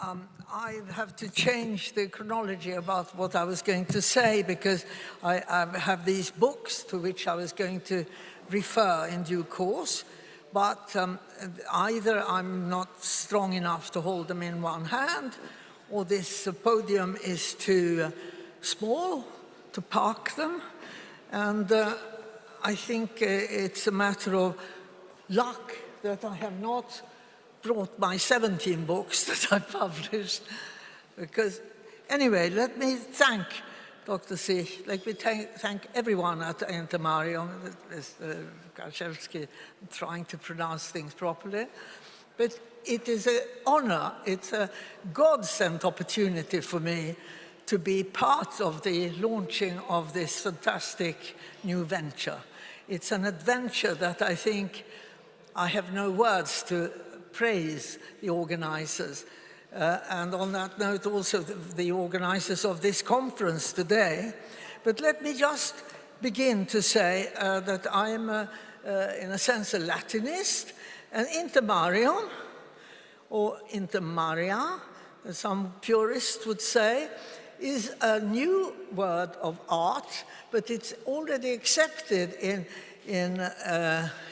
I have to change the chronology about what I was going to say, because I have these books to which I was going to refer in due course, but either I'm not strong enough to hold them in one hand, or this podium is too small to park them, and I think it's a matter of luck that I have not brought my 17 books that I published, because anyway, let me thank Dr. Sich, let me thank everyone at Intermarium, Kaczewski, trying to pronounce things properly, but it is an honor, it's a God-sent opportunity for me to be part of the launching of this fantastic new venture. It's an adventure that I think I have no words to praise the organizers. And on that note, also the organizers of this conference today. But let me just begin to say that I am, in a sense, a Latinist, and Intermarium, or Intermaria, as some purists would say, is a new word of art, but it's already accepted in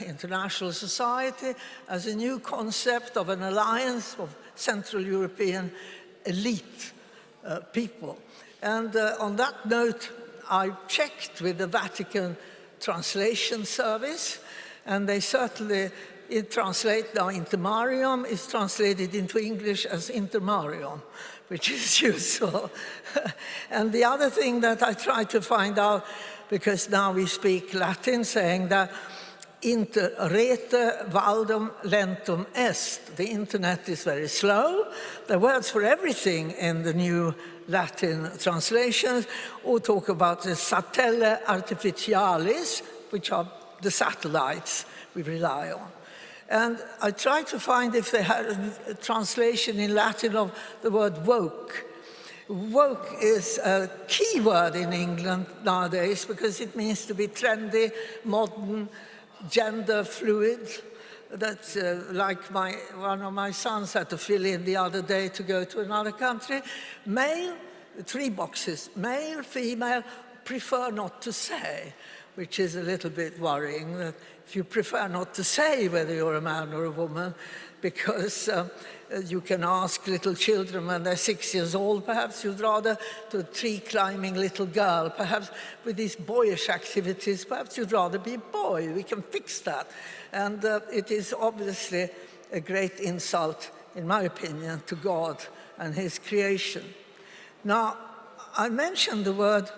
international society as a new concept of an alliance of Central European elite people. And on that note, I checked with the Vatican Translation Service, and they certainly translate now Intermarium is translated into English as Intermarium, which is useful. And the other thing that I tried to find out, because now we speak Latin, saying that inter rete valdum lentum est. The internet is very slow. There are words for everything in the new Latin translations, or talk about the satelle artificialis, which are the satellites we rely on. And I tried to find if they had a translation in Latin of the word woke. Woke is a key word in England nowadays because it means to be trendy, modern, gender fluid. That's like one of my sons had to fill in the other day to go to another country. Male, 3 boxes, male, female, prefer not to say, which is a little bit worrying, that if you prefer not to say whether you're a man or a woman, because you can ask little children when they're 6 years old, perhaps you'd rather to a tree-climbing little girl, perhaps with these boyish activities, perhaps you'd rather be a boy. We can fix that. And it is obviously a great insult, in my opinion, to God and his creation. Now, I mentioned the word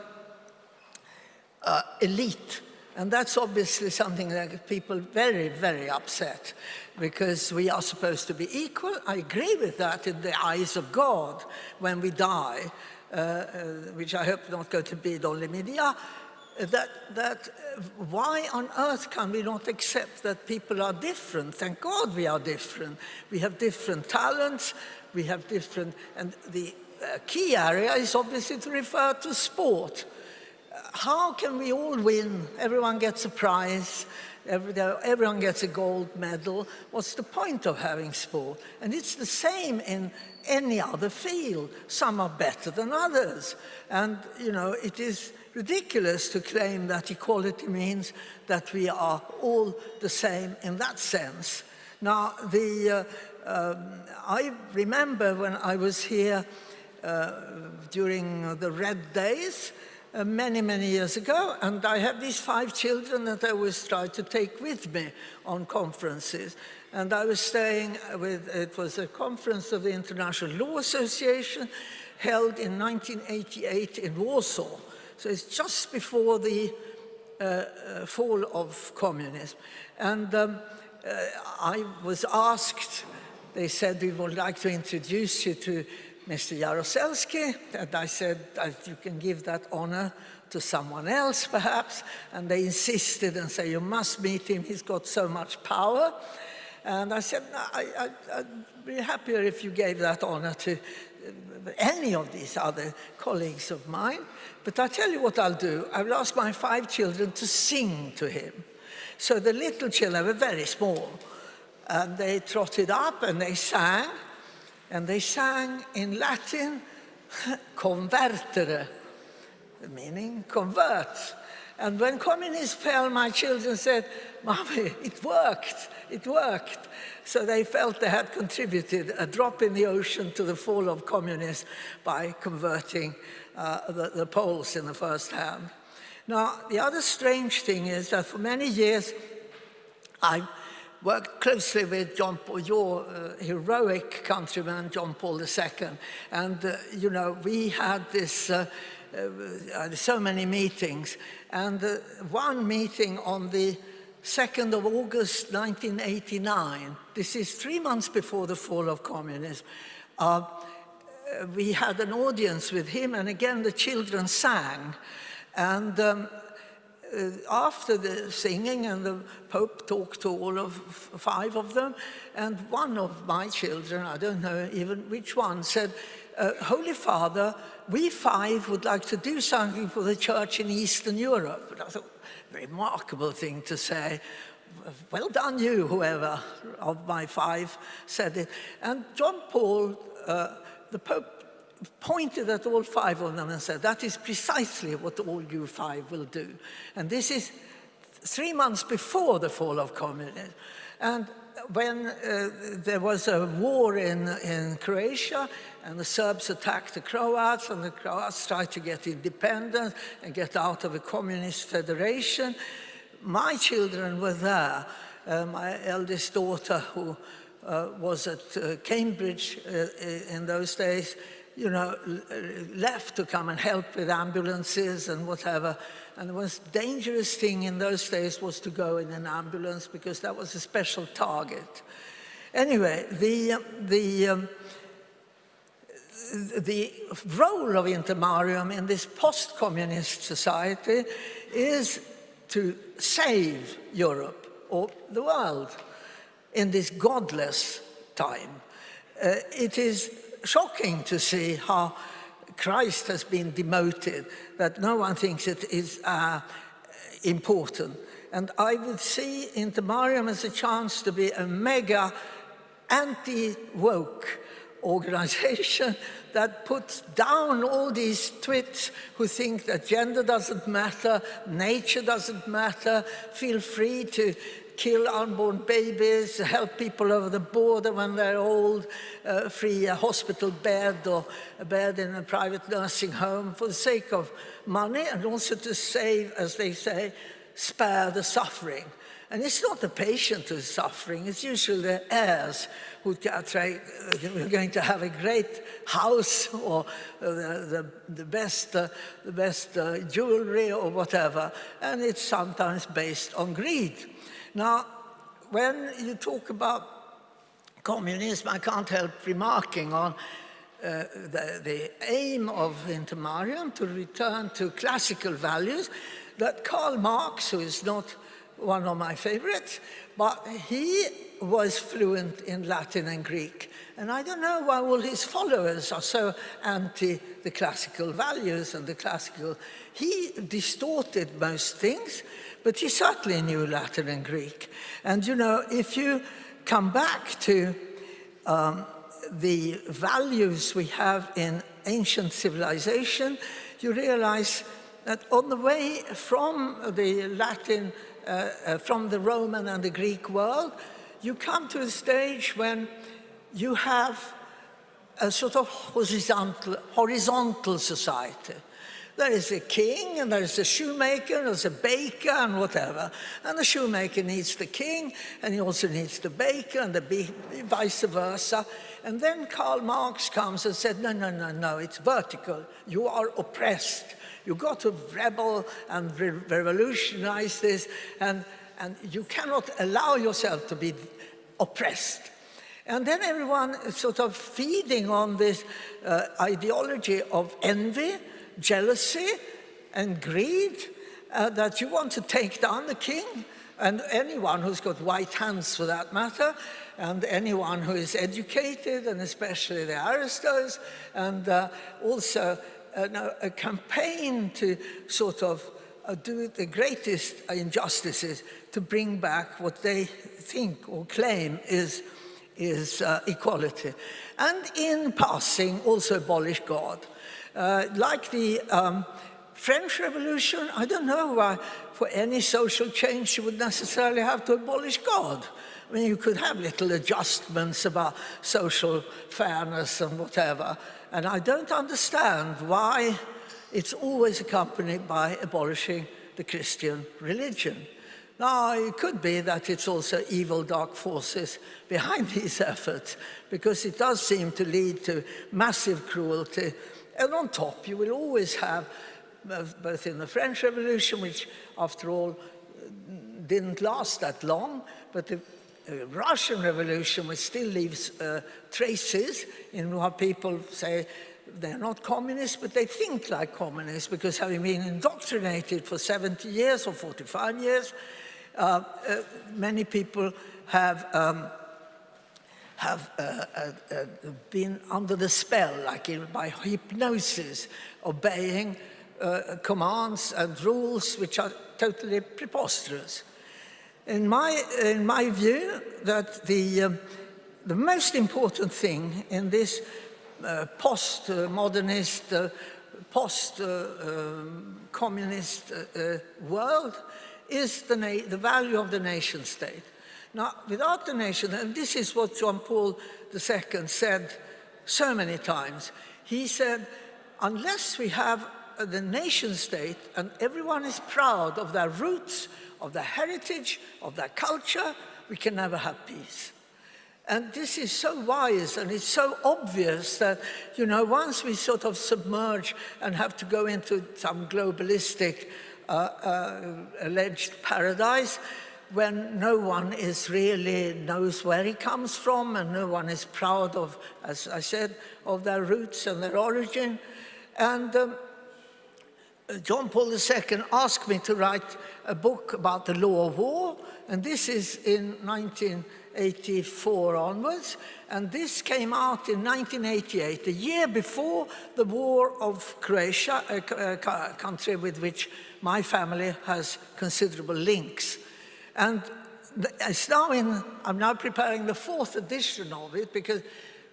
elite, and that's obviously something that gets people very, very upset, because we are supposed to be equal. I agree with that in the eyes of God when we die, which I hope not going to be only media. Why on earth can we not accept that people are different? Thank God we are different. We have different talents, we have different, and the key area is obviously to refer to sport. How can we all win? Everyone gets a prize, everyone gets a gold medal. What's the point of having sport? And it's the same in any other field. Some are better than others. And, you know, it is ridiculous to claim that equality means that we are all the same in that sense. Now, I remember when I was here during the Red Days, many, many years ago, and I have these 5 children that I always try to take with me on conferences. And I was staying with, it was a conference of the International Law Association held in 1988 in Warsaw. So it's just before the fall of communism. And I was asked, they said, we would like to introduce you to Mr. Jaroselski, and I said, you can give that honor to someone else, perhaps, and they insisted and said, you must meet him, he's got so much power. And I said, no, I'd be happier if you gave that honor to any of these other colleagues of mine, but I'll tell you what I'll do. I will ask my 5 children to sing to him. So the little children were very small, and they trotted up and they sang. and they sang in Latin, convertere, meaning converts. And when communism fell, my children said, "Mommy, it worked, it worked." So they felt they had contributed a drop in the ocean to the fall of communism by converting the Poles in the first hand. Now, the other strange thing is that for many years, I worked closely with John Paul, your heroic countryman, John Paul II. And, you know, we had this, so many meetings. And one meeting on the 2nd of August, 1989, this is 3 months before the fall of communism, we had an audience with him, and again the children sang. And after the singing, and the Pope talked to all of 5 of them, and one of my children, I don't know even which one, said, "Holy Father, we 5 would like to do something for the church in Eastern Europe." And I thought, remarkable thing to say. Well done you, whoever of my 5 said it. And John Paul, the Pope, pointed at all 5 of them and said, "That is precisely what all you 5 will do." And this is 3 months before the fall of communism. And when there was a war in Croatia, and the Serbs attacked the Croats, and the Croats tried to get independence and get out of a communist federation, my children were there. My eldest daughter, who was at Cambridge in those days, you know, left to come and help with ambulances and whatever. And the most dangerous thing in those days was to go in an ambulance, because that was a special target. Anyway, the role of Intermarium in this post-communist society is to save Europe, or the world, in this godless time. It is shocking to see how Christ has been demoted, that no one thinks it is important. And I would see Intermarium as a chance to be a mega anti-woke organization that puts down all these twits who think that gender doesn't matter, nature doesn't matter, feel free to kill unborn babies, help people over the border when they're old, free a hospital bed or a bed in a private nursing home for the sake of money, and also to save, as they say, spare the suffering. And it's not the patient who's suffering, it's usually the heirs who say, "We're going to have a great house," or the best jewelry or whatever, and it's sometimes based on greed. Now, when you talk about communism, I can't help remarking on the aim of Intermarium to return to classical values that Karl Marx, who is not one of my favorites, but he was fluent in Latin and Greek. And I don't know why all his followers are so anti the classical values and the classical. He distorted most things, but he certainly knew Latin and Greek. And you know, if you come back to the values we have in ancient civilization, you realize that on the way from the Latin, from the Roman and the Greek world, you come to a stage when you have a sort of horizontal society. There is a king, and there is a shoemaker, and there's a baker, and whatever. And the shoemaker needs the king, and he also needs the baker, and vice versa. And then Karl Marx comes and said, no, it's vertical. You are oppressed. You've got to rebel and revolutionize this, and you cannot allow yourself to be oppressed. And then everyone is sort of feeding on this ideology of envy, jealousy, and greed, that you want to take down the king, and anyone who's got white hands for that matter, and anyone who is educated, and especially the aristos, and also a campaign to sort of do the greatest injustices to bring back what they think or claim is is equality. And in passing, also abolish God. Like the French Revolution, I don't know why for any social change you would necessarily have to abolish God. I mean, you could have little adjustments about social fairness and whatever, and I don't understand why it's always accompanied by abolishing the Christian religion. Now, it could be that it's also evil, dark forces behind these efforts, because it does seem to lead to massive cruelty. And on top, you will always have, both in the French Revolution, which, after all, didn't last that long, but the Russian Revolution, which still leaves traces in what people say they're not communists, but they think like communists, because having been indoctrinated for 70 years or 45 years, many people have been under the spell, like by hypnosis, obeying commands and rules which are totally preposterous. In my view, that the most important thing in this post-modernist, post-communist world is the value of the nation state. Now, without the nation, and this is what John Paul II said so many times, he said, unless we have the nation state and everyone is proud of their roots, of their heritage, of their culture, we can never have peace. And this is so wise, and it's so obvious that, you know, once we sort of submerge and have to go into some globalistic alleged paradise, when no one is really knows where he comes from, and no one is proud of, as I said, of their roots and their origin. And John Paul II asked me to write a book about the law of war, and this is in 1984 onwards, and this came out in 1988, the year before the war of Croatia, a country with which my family has considerable links. And it's now I'm now preparing the 4th edition of it, because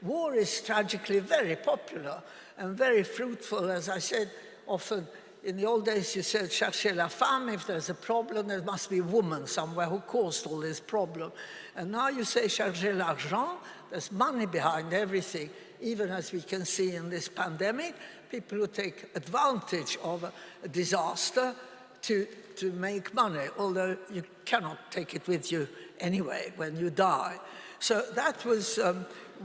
war is tragically very popular and very fruitful. As I said, often in the old days you said, cherchez la femme, if there's a problem, there must be a woman somewhere who caused all this problem. And now you say, cherchez l'argent, there's money behind everything, even as we can see in this pandemic, people who take advantage of a disaster to make money, although you cannot take it with you anyway when you die. So that was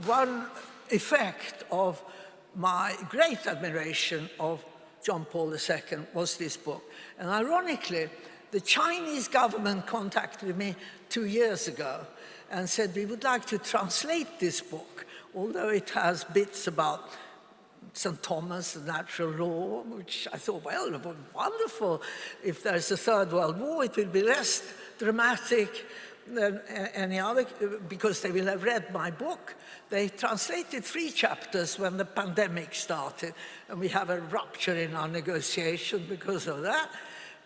one effect of my great admiration of John Paul II, was this book. And ironically, the Chinese government contacted me 2 years ago and said, we would like to translate this book, although it has bits about St. Thomas, the natural law, which I thought, well, wonderful. If there's a Third World War, it will be less dramatic than any other, because they will have read my book. They translated 3 chapters when the pandemic started, and we have a rupture in our negotiation because of that.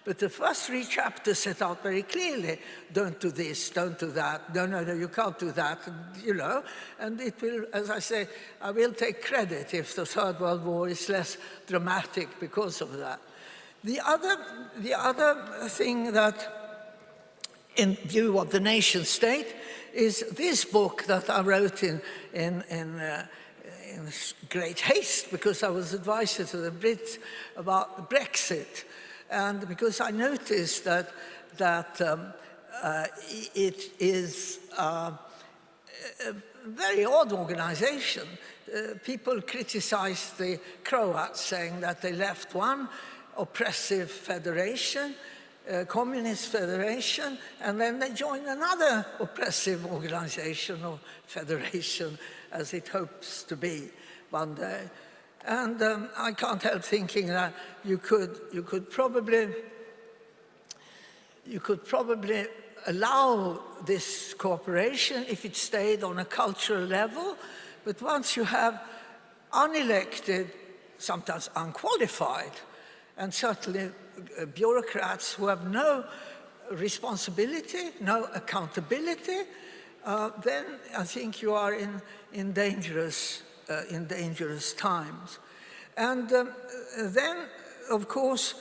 But the first 3 chapters set out very clearly, don't do this, don't do that, no, you can't do that, you know, and it will, as I say, I will take credit if the Third World War is less dramatic because of that. The other thing that, in view of the nation state, is this book that I wrote in great haste, because I was advisor to the Brits about Brexit. And because I noticed that it is a very odd organization. People criticize the Croats, saying that they left one oppressive federation, communist federation, and then they joined another oppressive organization or federation, as it hopes to be one day. And I can't help thinking that you could probably allow this cooperation if it stayed on a cultural level, but once you have unelected, sometimes unqualified, and certainly bureaucrats who have no responsibility, no accountability, then I think you are in dangerous times. And then, of course,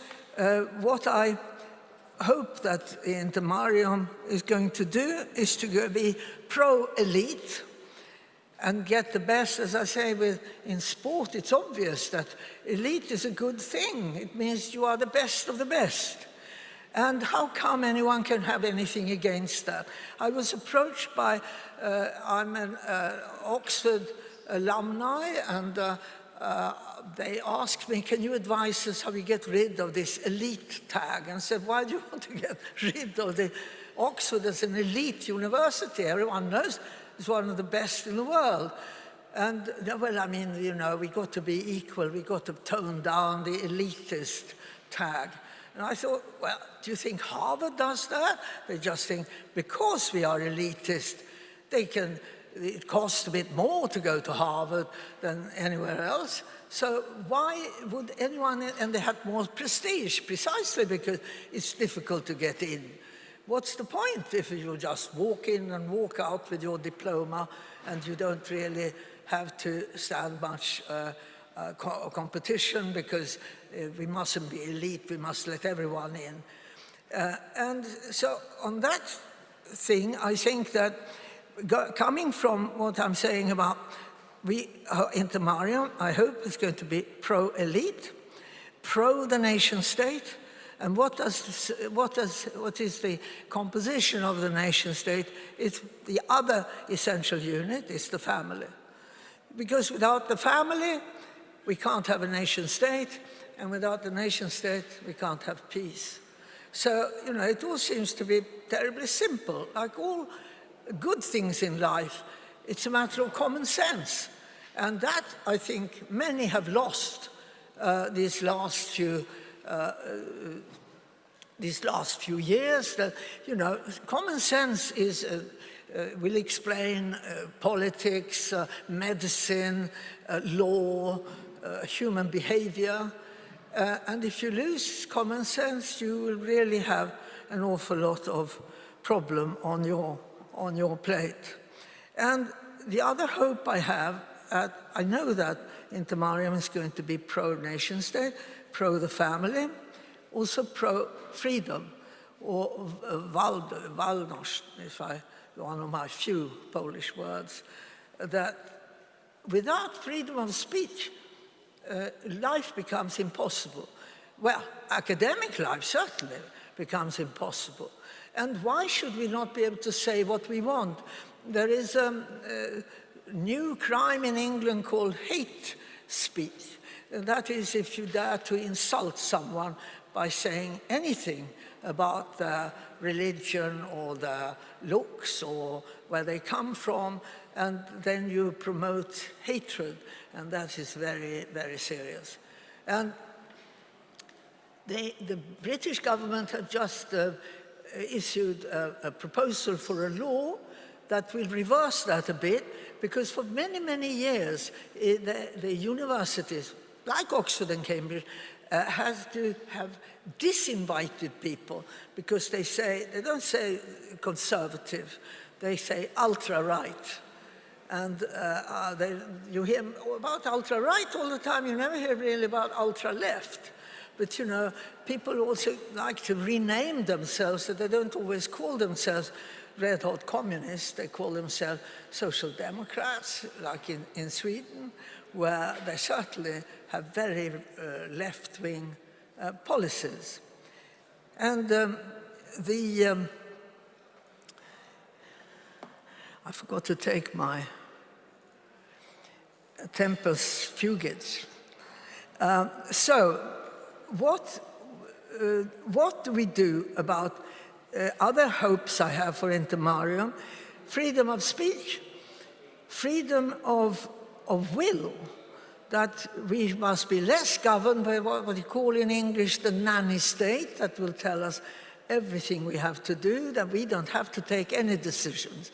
what I hope that Intermarium is going to do is to be pro-elite and get the best. As I say, in sport, it's obvious that elite is a good thing. It means you are the best of the best. And how come anyone can have anything against that? I was approached by, I'm an Oxford alumni, and they asked me, can you advise us how we get rid of this elite tag? And I said, why do you want to get rid of the Oxford as an elite university? Everyone knows it's one of the best in the world. And, well, I mean, you know, we got to be equal. We got to tone down the elitist tag. And I thought, well, do you think Harvard does that? They just think because we are elitist, it costs a bit more to go to Harvard than anywhere else. So why would anyone, and they have more prestige, precisely because it's difficult to get in. What's the point if you just walk in and walk out with your diploma and you don't really have to stand much competition, because we mustn't be elite, we must let everyone in. And so on that thing, I think that coming from what I'm saying about Intermarium, I hope is going to be pro-elite, pro the nation state. And what is the composition of the nation state? It's the other essential unit, it's the family. Because without the family, we can't have a nation state, and without the nation state, we can't have peace. So, you know, it all seems to be terribly simple. Like all good things in life, it's a matter of common sense. And that, I think, many have lost these last few years. That, you know, common sense is, will explain politics, medicine, law, human behavior. And if you lose common sense, you will really have an awful lot of problem on your plate. And the other hope I have, I know that Intermarium is going to be pro-nation state, pro the family, also pro-freedom, or wolność, one of my few Polish words, that without freedom of speech, life becomes impossible. Well, academic life certainly becomes impossible. And why should we not be able to say what we want? There is a new crime in England called hate speech. And that is if you dare to insult someone by saying anything about their religion or their looks or where they come from, and then you promote hatred, and that is very, very serious. And the British government have just issued a proposal for a law that will reverse that a bit, because for many, many years, the universities, like Oxford and Cambridge, has to have disinvited people because they don't say conservative, they say ultra-right. And you hear about ultra-right all the time, you never hear really about ultra-left. But, you know, people also like to rename themselves, so they don't always call themselves red-hot communists, they call themselves social democrats, like in Sweden, where they certainly have very left-wing policies. And I forgot to take my Tempus Fugit. So what do we do about other hopes I have for Intermarium? Freedom of speech, freedom of will, that we must be less governed by what you call in English the nanny state, that will tell us everything we have to do, that we don't have to take any decisions.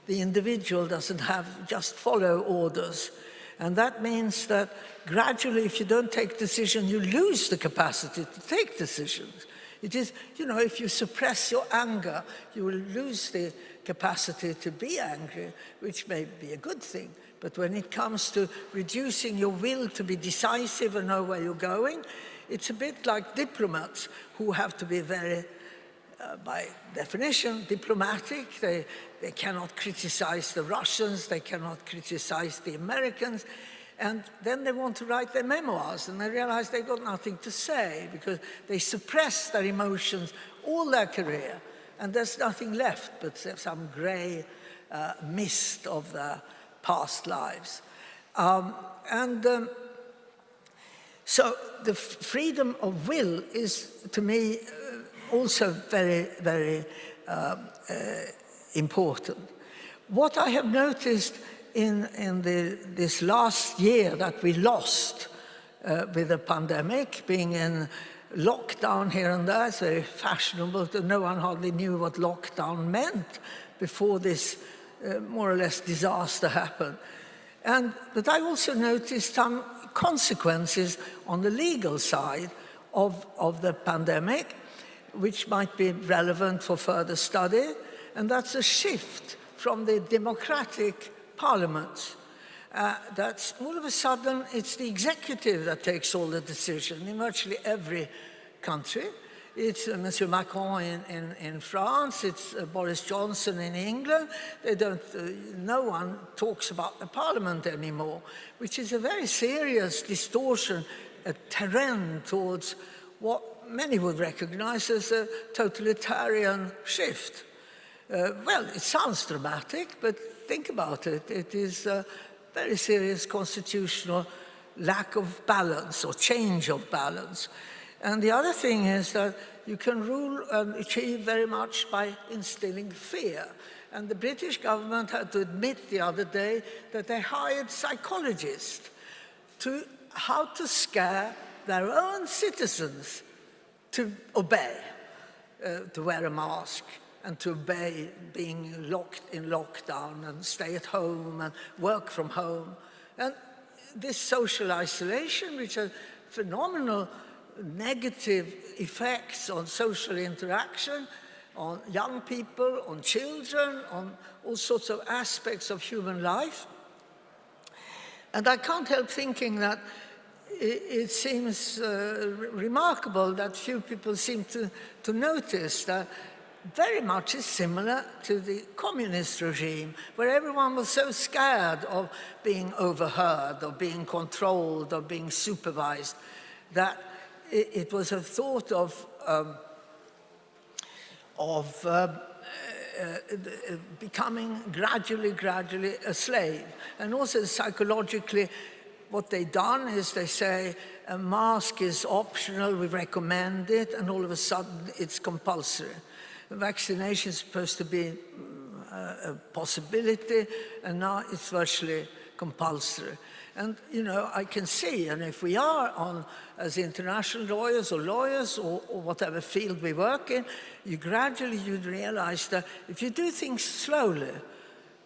The individual doesn't have just follow orders. And that means that gradually, if you don't take decisions, you lose the capacity to take decisions. It is, you know, if you suppress your anger, you will lose the capacity to be angry, which may be a good thing. But when it comes to reducing your will to be decisive and know where you're going, it's a bit like diplomats who have to be very, by definition, diplomatic. They cannot criticize the Russians, they cannot criticize the Americans, and then they want to write their memoirs, and they realize they've got nothing to say because they suppress their emotions all their career, and there's nothing left but some gray mist of their past lives. So the freedom of will is, to me, also very, very important. What I have noticed in this last year that we lost with the pandemic, being in lockdown here and there, it's very fashionable. No one hardly knew what lockdown meant before this more or less disaster happened. But I also noticed some consequences on the legal side of the pandemic, which might be relevant for further study, and that's a shift from the democratic parliaments. That's all of a sudden, it's the executive that takes all the decision in virtually every country. It's Monsieur Macron in France, it's Boris Johnson in England. They don't, no one talks about the parliament anymore, which is a very serious distortion, a trend towards what many would recognize as a totalitarian shift. Well, it sounds dramatic, but think about it. It is a very serious constitutional lack of balance or change of balance. And the other thing is that you can rule and achieve very much by instilling fear. And the British government had to admit the other day that they hired psychologists to how to scare their own citizens to obey, to wear a mask, and to obey being locked in lockdown and stay at home and work from home. And this social isolation, which has phenomenal negative effects on social interaction, on young people, on children, on all sorts of aspects of human life. And I can't help thinking that it seems remarkable that few people seem to notice that very much is similar to the communist regime, where everyone was so scared of being overheard, or being controlled, or being supervised, that it was a thought of becoming gradually a slave. And also psychologically, what they've done is they say a mask is optional, we recommend it, and all of a sudden it's compulsory. Vaccination is supposed to be a possibility, and now it's virtually compulsory. And, you know, I can see, and if we are on, as international lawyers or whatever field we work in, you'd realize that if you do things slowly,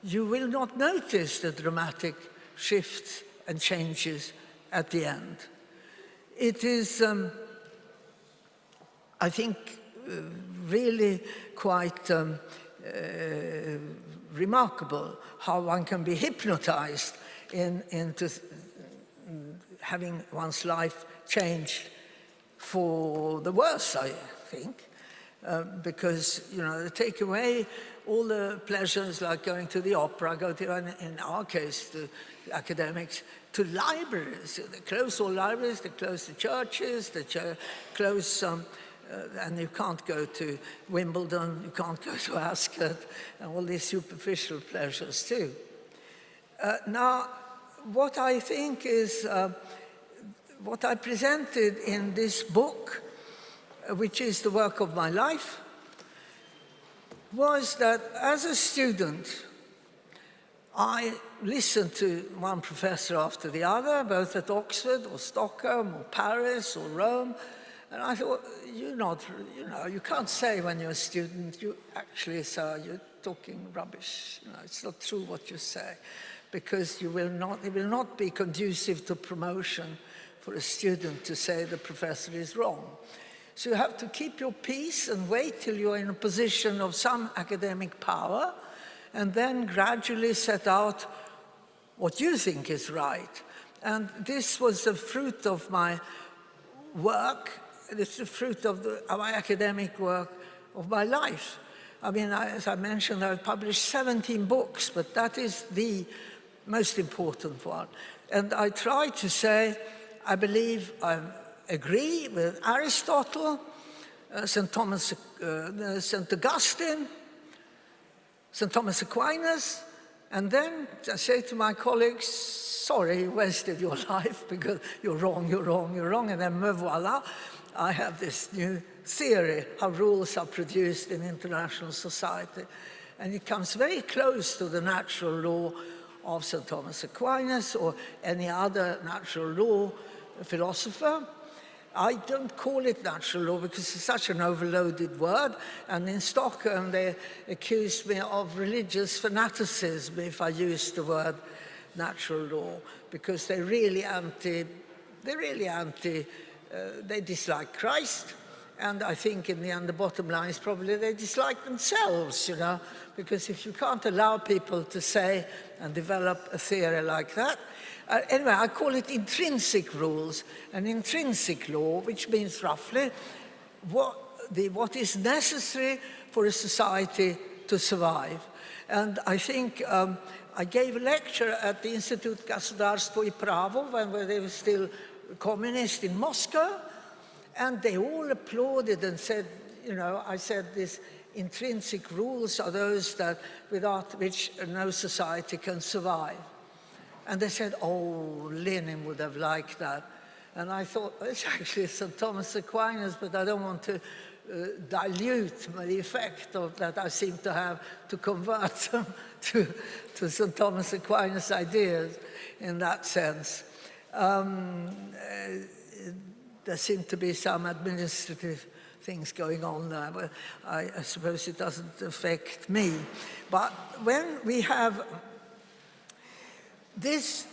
you will not notice the dramatic shifts and changes at the end. It is, I think, really quite remarkable how one can be hypnotized into having one's life changed for the worse, I think, because, you know, they take away all the pleasures like going to the opera, go to, in our case, the academics, to libraries. They close all libraries, they close the churches, they close some, and you can't go to Wimbledon, you can't go to Ascot, and all these superficial pleasures too. Now, what I think is, what I presented in this book, which is the work of my life, was that as a student, I listened to one professor after the other, both at Oxford or Stockholm or Paris or Rome, and I thought, you can't say when you're a student, sir, you're talking rubbish. You know, it's not true what you say, because it will not be conducive to promotion for a student to say the professor is wrong. So you have to keep your peace and wait till you're in a position of some academic power, and then gradually set out what you think is right. And this was the fruit of my work. It's the fruit of my academic work of my life. I mean, as I mentioned, I've published 17 books, but that is the most important one. And I try to say, I believe I agree with Aristotle, St. Augustine, St. Thomas Aquinas, and then I say to my colleagues, sorry, you wasted your life because you're wrong, you're wrong, you're wrong, and then me voila, I have this new theory, how rules are produced in international society. And it comes very close to the natural law of St. Thomas Aquinas or any other natural law philosopher. I don't call it natural law because it's such an overloaded word. And in Stockholm, they accused me of religious fanaticism if I used the word natural law, because they dislike Christ. And I think in the end, the bottom line is probably they dislike themselves, you know, because if you can't allow people to say and develop a theory like that. Anyway, I call it intrinsic rules and intrinsic law, which means roughly what is necessary for a society to survive. And I think I gave a lecture at the Institute Государства и Права when they were still communist in Moscow, and they all applauded and said, you know, I said these intrinsic rules are those that without which no society can survive. And they said, oh, Lenin would have liked that. And I thought, it's actually St. Thomas Aquinas, but I don't want to dilute the effect of that I seem to have to convert them to St. Thomas Aquinas ideas in that sense. There seem to be some administrative things going on there, but I suppose it doesn't affect me. But when we have this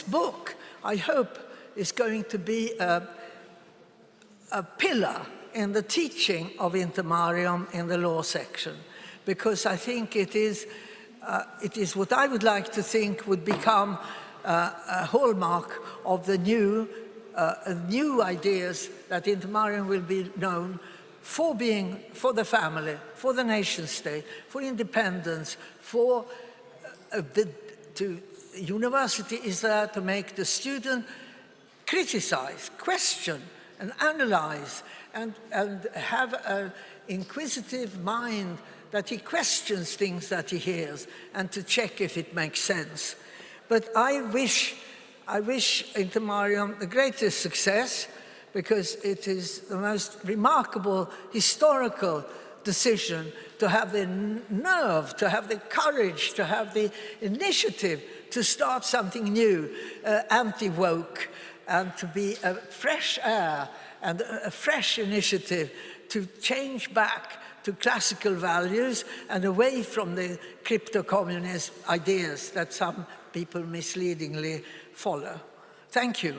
book, I hope, is going to be a pillar in the teaching of Intermarium in the law section, because I think it is what I would like to think would become a hallmark of the new ideas that Intermarium will be known for being for the family, for the nation state, for independence, for university is there to make the student criticize, question, and analyze, and have an inquisitive mind that he questions things that he hears and to check if it makes sense. But I wish Intermarium the greatest success, because it is the most remarkable historical decision to have the nerve, to have the courage, to have the initiative to start something new, anti-woke, and to be a fresh air and a fresh initiative to change back to classical values and away from the crypto-communist ideas that some people misleadingly follow. Thank you.